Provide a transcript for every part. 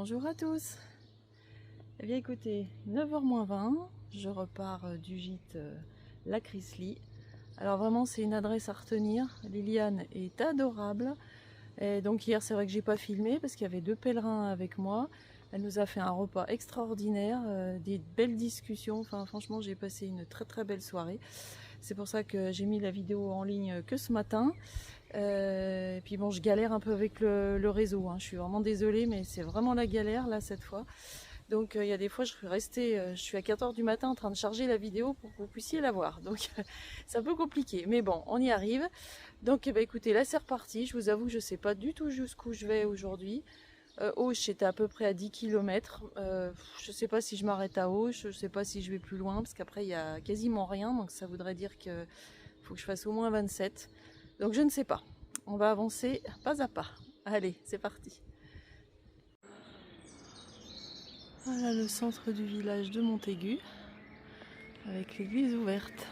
Bonjour à tous. Eh bien écoutez, 9h-20, je repars du gîte La Chryslie. Alors vraiment c'est une adresse à retenir, Liliane est adorable. Et donc hier c'est vrai que j'ai pas filmé parce qu'il y avait 2 pèlerins avec moi. Elle nous a fait un repas extraordinaire, des belles discussions, enfin franchement j'ai passé une très belle soirée. C'est pour ça que j'ai mis la vidéo en ligne que ce matin. Et puis bon, je galère un peu avec le réseau, hein. Je suis vraiment désolée, mais c'est vraiment la galère là cette fois. Donc il y a des fois, je suis restée, je suis à 4h du matin en train de charger la vidéo pour que vous puissiez la voir. Donc c'est un peu compliqué, mais bon, on y arrive. Donc eh ben, écoutez, là c'est reparti. Je vous avoue que je ne sais pas du tout jusqu'où je vais aujourd'hui. Auch, j'étais à peu près à 10 km. Je ne sais pas si je m'arrête à Auch, je ne sais pas si je vais plus loin, parce qu'après il n'y a quasiment rien. Donc ça voudrait dire qu'il faut que je fasse au moins 27. Donc je ne sais pas. On va avancer pas à pas. Allez, c'est parti. Voilà le centre du village de Montaigu, avec l'église ouverte.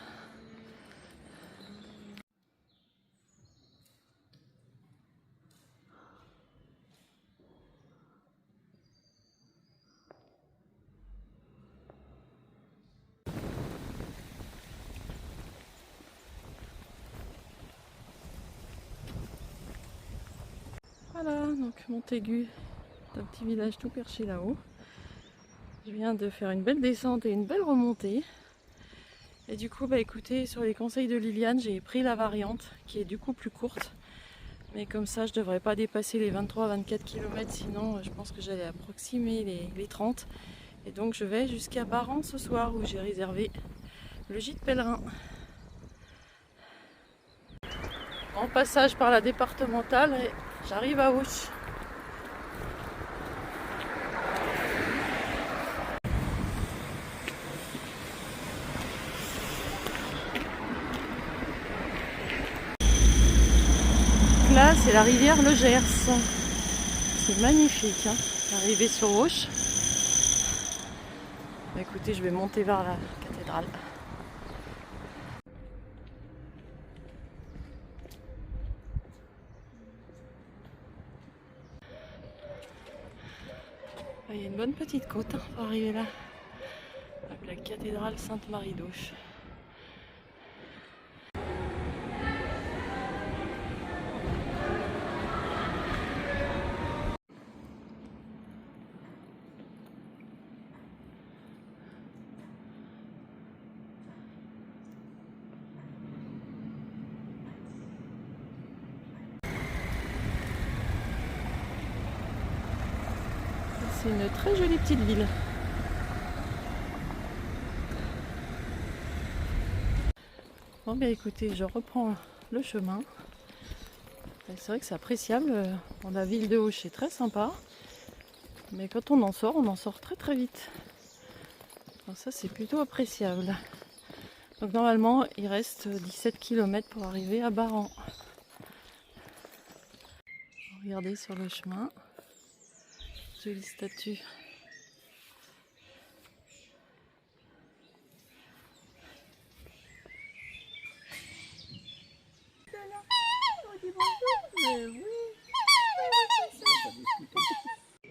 Voilà, donc Montaigu, un petit village tout perché là-haut. Je viens de faire une belle descente et une belle remontée. Et du coup, bah écoutez, sur les conseils de Liliane, j'ai pris la variante qui est du coup plus courte. Mais comme ça, je ne devrais pas dépasser les 23-24 km, sinon je pense que j'allais approximer les 30. Et donc je vais jusqu'à Baran ce soir où j'ai réservé le gîte pèlerin. En passage par la départementale, et j'arrive à Auch. Là, c'est la rivière Le Gers. C'est magnifique, hein, arrivé sur Auch. Bah, écoutez, je vais monter vers la cathédrale. Il y a une bonne petite côte hein, pour arriver là, avec la cathédrale Sainte-Marie d'Auch. C'est une très jolie petite ville. Bon bien écoutez, je reprends le chemin. C'est vrai que c'est appréciable. La ville de Auch est très sympa. Mais quand on en sort très vite. Alors ça c'est plutôt appréciable. Donc normalement il reste 17 km pour arriver à Baran. Regardez sur le chemin. Jolie statue.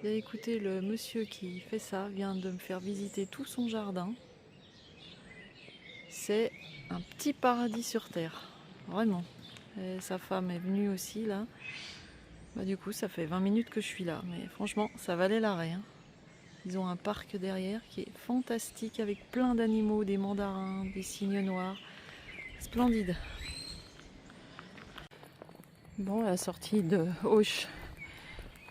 Et écoutez, le monsieur qui fait ça vient de me faire visiter tout son jardin. C'est un petit paradis sur terre, vraiment. Et sa femme est venue aussi là. Bah, du coup, ça fait 20 minutes que je suis là, mais franchement, ça valait l'arrêt, hein. Ils ont un parc derrière qui est fantastique avec plein d'animaux, des mandarins, des cygnes noirs. Splendide. Bon, à la sortie de Auch,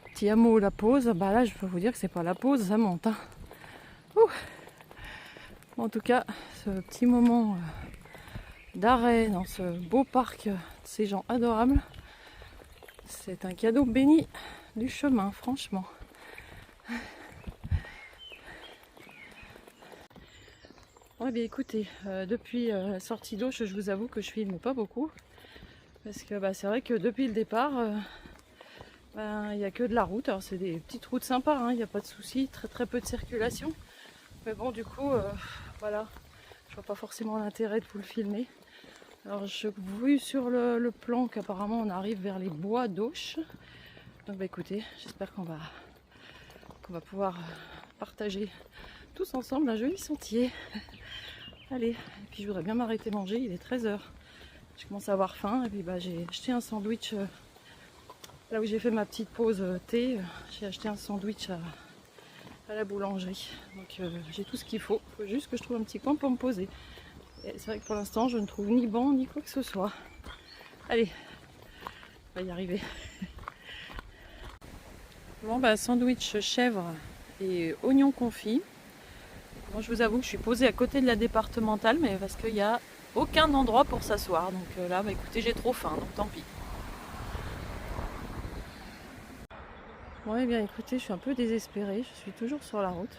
petit hameau, la pause. Bah là, je peux vous dire que c'est pas la pause, ça monte, hein. En tout cas, ce petit moment d'arrêt dans ce beau parc de ces gens adorables, c'est un cadeau béni du chemin, franchement. Ouais, bien écoutez, depuis la sortie d'Auch, je vous avoue que je filme pas beaucoup. Parce que bah, c'est vrai que depuis le départ, il n'y a que de la route. Alors c'est des petites routes sympas, hein, il n'y a pas de souci, très peu de circulation. Mais bon, du coup, voilà, je vois pas forcément l'intérêt de vous le filmer. Alors je vu sur le plan qu'apparemment on arrive vers les bois d'Auch. Donc bah écoutez, j'espère qu'on va qu'on va pouvoir partager tous ensemble un joli sentier. Allez, et puis je voudrais bien m'arrêter manger, il est 13 h. Je commence à avoir faim et puis j'ai acheté un sandwich là où j'ai fait ma petite pause thé. J'ai acheté un sandwich à la boulangerie. Donc j'ai tout ce qu'il faut. Il faut juste que je trouve un petit coin pour me poser. Et c'est vrai que pour l'instant je ne trouve ni banc ni quoi que ce soit. Allez, on va y arriver. Bon sandwich chèvre et oignon confit. Moi je vous avoue que je suis posée à côté de la départementale, mais parce qu'il n'y a aucun endroit pour s'asseoir. Donc là écoutez, j'ai trop faim, donc tant pis. Bon bien écoutez, je suis un peu désespérée, je suis toujours sur la route.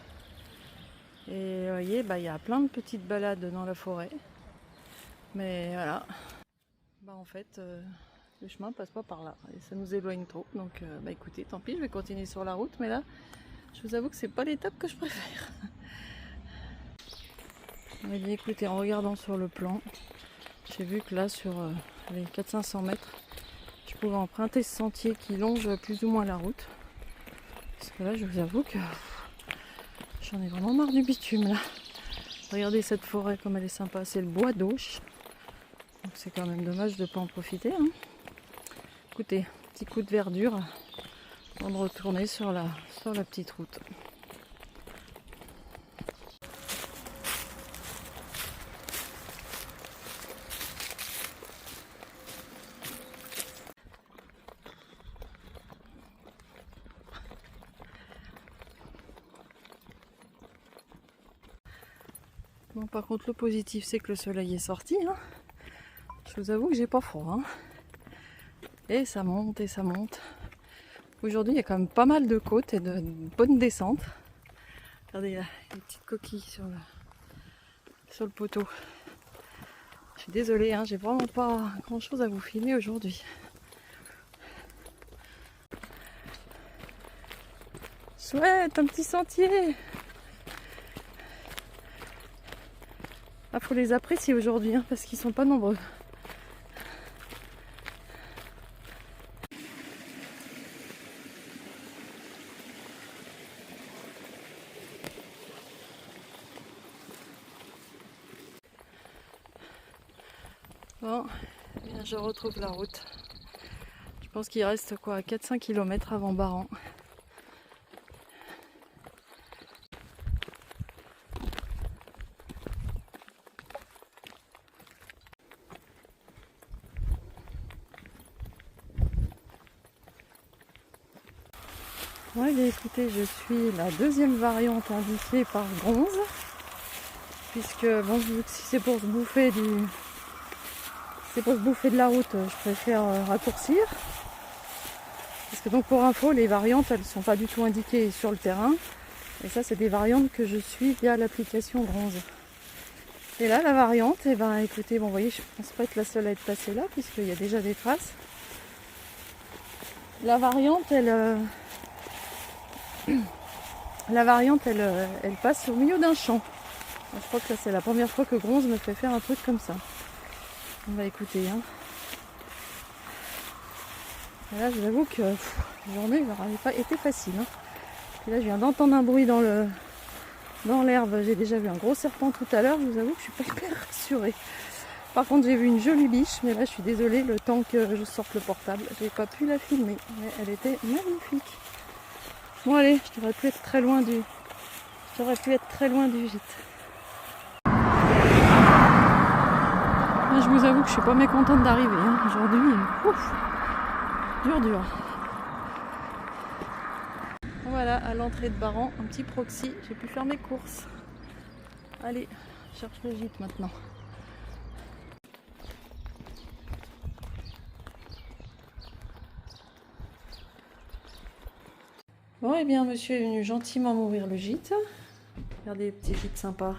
Et vous voyez, il y a plein de petites balades dans la forêt. Mais voilà. En fait, le chemin passe pas par là. Et ça nous éloigne trop. Donc écoutez, tant pis, je vais continuer sur la route. Mais là, je vous avoue que c'est pas l'étape que je préfère. Bien écoutez, en regardant sur le plan, j'ai vu que là, sur les 400-500 mètres, je pouvais emprunter ce sentier qui longe plus ou moins la route. Parce que là, je vous avoue que j'en ai vraiment marre du bitume là. Regardez cette forêt comme elle est sympa, c'est le bois d'Auche. Donc c'est quand même dommage de ne pas en profiter. Hein. Écoutez, petit coup de verdure avant de retourner sur la petite route. Bon, par contre, le positif, c'est que le soleil est sorti. Hein. Je vous avoue que j'ai pas froid. Hein. Et ça monte et ça monte. Aujourd'hui, il y a quand même pas mal de côtes et de bonnes descentes. Regardez là, les petites coquilles sur le poteau. Je suis désolée, hein, j'ai vraiment pas grand chose à vous filmer aujourd'hui. Chouette, un petit sentier. Ah, faut les apprécier aujourd'hui hein, parce qu'ils sont pas nombreux. Bon, bien, je retrouve la route. Je pense qu'il reste quoi, 4-5 km avant Baran. Ouais, bien écoutez, je suis la deuxième variante indiquée par Bronze. Puisque bon, si c'est pour se bouffer de la route, je préfère raccourcir. Parce que donc pour info, les variantes, elles ne sont pas du tout indiquées sur le terrain. Et ça, c'est des variantes que je suis via l'application Bronze. Et là, la variante, écoutez, vous voyez, je pense pas être la seule à être passée là, puisqu'il y a déjà des traces. La variante, elle passe au milieu d'un champ. Je crois que là, c'est la première fois que Bronze me fait faire un truc comme ça. On va écouter. Hein. Et là, je vous avoue que la journée n'aurait pas été facile. Hein. Et là, je viens d'entendre un bruit dans l'herbe. J'ai déjà vu un gros serpent tout à l'heure. Je vous avoue que je suis pas hyper rassurée. Par contre, j'ai vu une jolie biche, mais là, je suis désolée. Le temps que je sorte le portable, j'ai pas pu la filmer. Mais elle était magnifique. Bon, allez, j'aurais pu être très loin du gîte. Là, je vous avoue que je suis pas mécontente d'arriver. Hein. Aujourd'hui, dur. Voilà, à l'entrée de Baran, un petit proxy, j'ai pu faire mes courses. Allez, je cherche le gîte maintenant. Bon, et bien, monsieur est venu gentiment m'ouvrir le gîte. Regardez les petits gîtes sympas.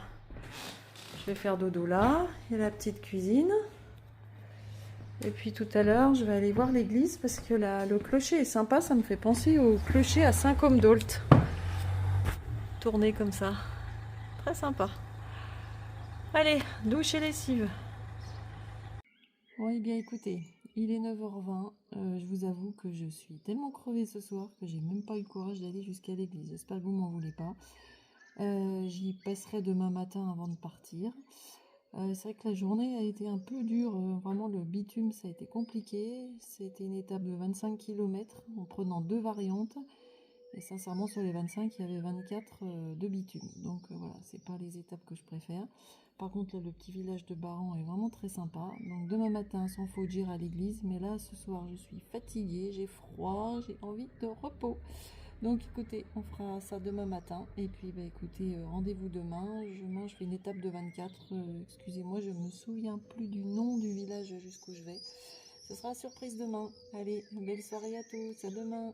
Je vais faire dodo là. Il y a la petite cuisine. Et puis tout à l'heure, je vais aller voir l'église parce que le clocher est sympa. Ça me fait penser au clocher à Saint-Côme-d'Ault. Tourné comme ça. Très sympa. Allez, douche et lessive. Bon, et bien écoutez, il est 9h20. Je vous avoue que je suis tellement crevée ce soir que j'ai même pas eu le courage d'aller jusqu'à l'église. J'espère que vous m'en voulez pas. J'y passerai demain matin avant de partir. C'est vrai que la journée a été un peu dure. Vraiment, le bitume, ça a été compliqué. C'était une étape de 25 km en prenant 2 variantes. Et sincèrement, sur les 25, il y avait 24 de bitume. Donc voilà, c'est pas les étapes que je préfère. Par contre, là, le petit village de Baran est vraiment très sympa. Donc demain matin, sans faute, j'irai à l'église. Mais là, ce soir, je suis fatiguée, j'ai froid, j'ai envie de repos. Donc écoutez, on fera ça demain matin. Et puis bah écoutez, rendez-vous demain. Je fais une étape de 24. Excusez-moi, je me souviens plus du nom du village jusqu'où je vais. Ce sera surprise demain. Allez, belle soirée à tous. À demain.